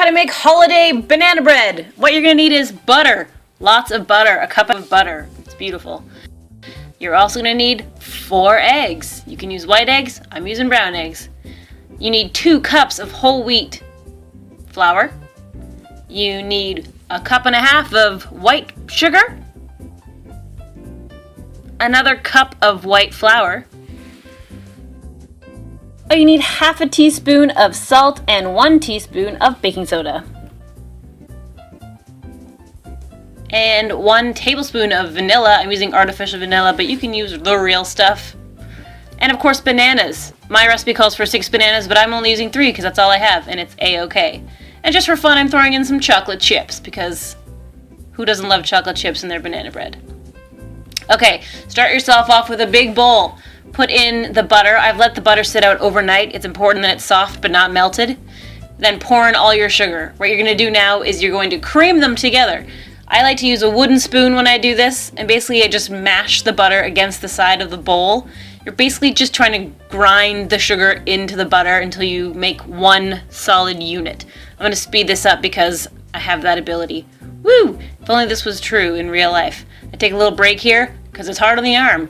to make holiday banana bread. What you're gonna need is butter. Lots of butter, a cup of butter. It's beautiful. You're also gonna need 4 eggs. You can use white eggs, I'm using brown eggs. You need 2 cups of whole wheat flour. You need a cup and a half of white sugar. Another cup of white flour. Oh, you need half a teaspoon of salt and 1 teaspoon of baking soda. And 1 tablespoon of vanilla. I'm using artificial vanilla, but you can use the real stuff. And of course, bananas. My recipe calls for 6 bananas, but I'm only using 3 because that's all I have, and it's a-okay. And just for fun, I'm throwing in some chocolate chips because who doesn't love chocolate chips in their banana bread? Okay, start yourself off with a big bowl. Put in the butter. I've let the butter sit out overnight. It's important that it's soft but not melted. Then pour in all your sugar. What you're going to do now is you're going to cream them together. I like to use a wooden spoon when I do this, and basically I just mash the butter against the side of the bowl. You're basically just trying to grind the sugar into the butter until you make one solid unit. I'm going to speed this up because I have that ability. Woo! If only this was true in real life. I take a little break here because it's hard on the arm.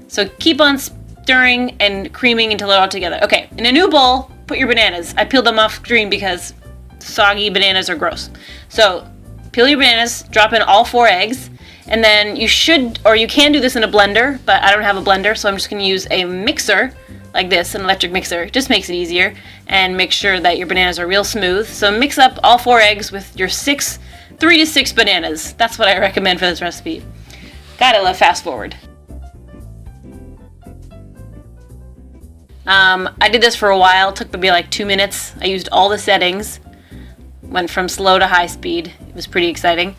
So keep on stirring and creaming until they're all together. Okay, in a new bowl, put your bananas. I peeled them off screen because soggy bananas are gross. So peel your bananas, drop in all 4 eggs, and then you should, or you can do this in a blender, but I don't have a blender, so I'm just going to use a mixer like this, an electric mixer. It just makes it easier, and make sure that your bananas are real smooth. So mix up all 4 eggs with your 3 to 6 bananas. That's what I recommend for this recipe. God, I love fast forward. I did this for a while. It took maybe like 2 minutes. I used all the settings. Went from slow to high speed. It was pretty exciting.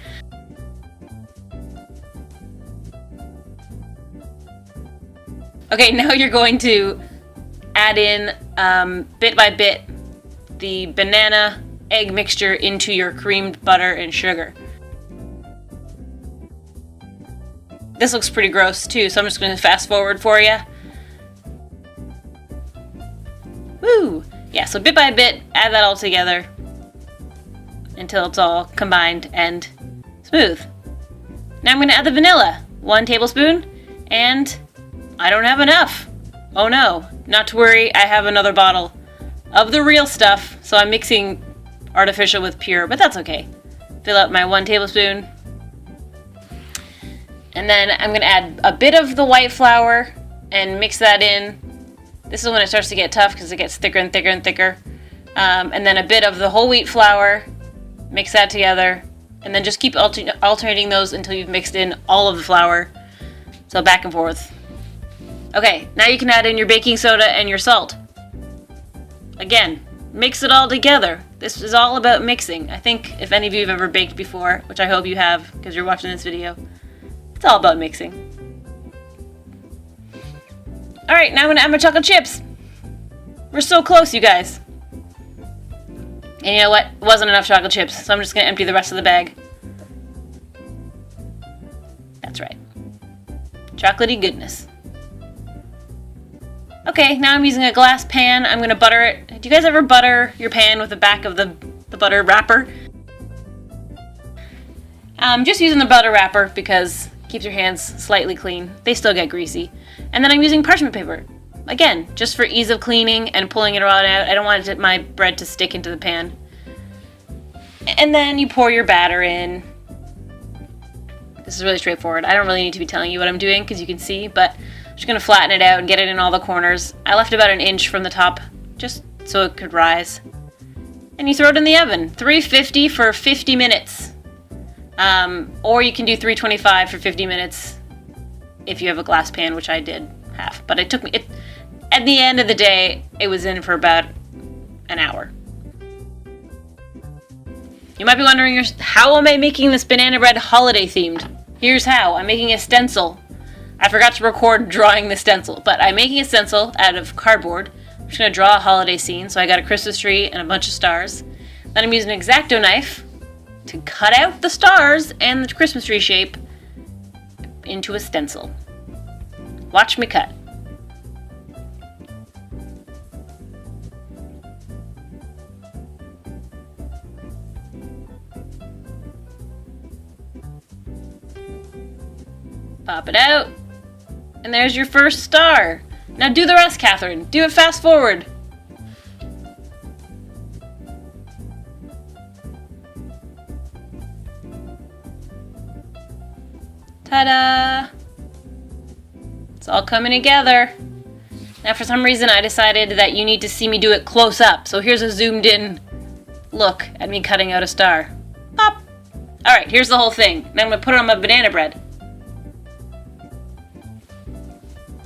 Okay, now you're going to add in, bit by bit, the banana egg mixture into your creamed butter and sugar. This looks pretty gross too, so I'm just going to fast forward for you. Woo! Yeah, so bit by bit, add that all together until it's all combined and smooth. Now I'm going to add the vanilla, 1 tablespoon, and I don't have enough. Oh no, not to worry, I have another bottle of the real stuff, so I'm mixing artificial with pure, but that's okay. Fill out my 1 tablespoon. And then I'm going to add a bit of the white flour and mix that in. This is when it starts to get tough because it gets thicker and thicker and thicker. And then a bit of the whole wheat flour. Mix that together. And then just keep alternating those until you've mixed in all of the flour. So back and forth. Okay, now you can add in your baking soda and your salt. Again, mix it all together. This is all about mixing. I think if any of you have ever baked before, which I hope you have because you're watching this video, it's all about mixing. Alright, now I'm going to add my chocolate chips. We're so close, you guys. And you know what? It wasn't enough chocolate chips, so I'm just going to empty the rest of the bag. That's right. Chocolatey goodness. Okay, now I'm using a glass pan. I'm going to butter it. Do you guys ever butter your pan with the back of the butter wrapper? I'm just using the butter wrapper because it keeps your hands slightly clean. They still get greasy. And then I'm using parchment paper. Again, just for ease of cleaning and pulling it all out. I don't want my bread to stick into the pan. And then you pour your batter in. This is really straightforward. I don't really need to be telling you what I'm doing because you can see, but I'm just going to flatten it out and get it in all the corners. I left about 1 inch from the top just so it could rise. And you throw it in the oven. 350 for 50 minutes. Or you can do 325 for 50 minutes if you have a glass pan, which I did have. But it took me, at the end of the day, it was in for about an hour. You might be wondering, how am I making this banana bread holiday themed? Here's how. I'm making a stencil. I forgot to record drawing the stencil, but I'm making a stencil out of cardboard. I'm just going to draw a holiday scene. So I got a Christmas tree and a bunch of stars. Then I'm using an X-Acto knife to cut out the stars and the Christmas tree shape into a stencil. Watch me cut. Pop it out. And there's your first star. Now do the rest, Catherine. Do it fast forward. Ta-da! It's all coming together. Now for some reason I decided that you need to see me do it close up. So here's a zoomed in look at me cutting out a star. Pop! Alright, here's the whole thing. Now I'm going to put it on my banana bread.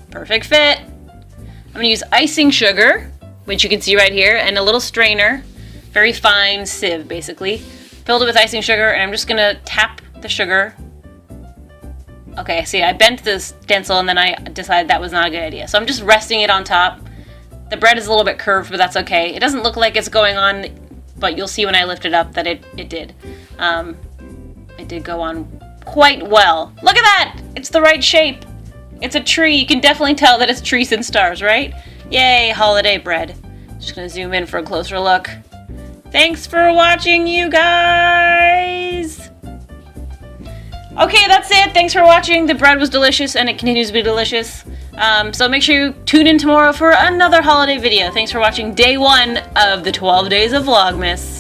Perfect fit. I'm going to use icing sugar, which you can see right here, and a little strainer. Very fine sieve, basically. Filled it with icing sugar, and I'm just going to tap the sugar. Okay, see, I bent the stencil and then I decided that was not a good idea. So I'm just resting it on top. The bread is a little bit curved, but that's okay. It doesn't look like it's going on, but you'll see when I lift it up that it did. It did go on quite well. Look at that! It's the right shape. It's a tree. You can definitely tell that it's trees and stars, right? Yay, holiday bread. Just gonna zoom in for a closer look. Thanks for watching, you guys! Okay, that's it. Thanks for watching. The bread was delicious, and it continues to be delicious. So make sure you tune in tomorrow for another holiday video. Thanks for watching day 1 of the 12 days of Vlogmas.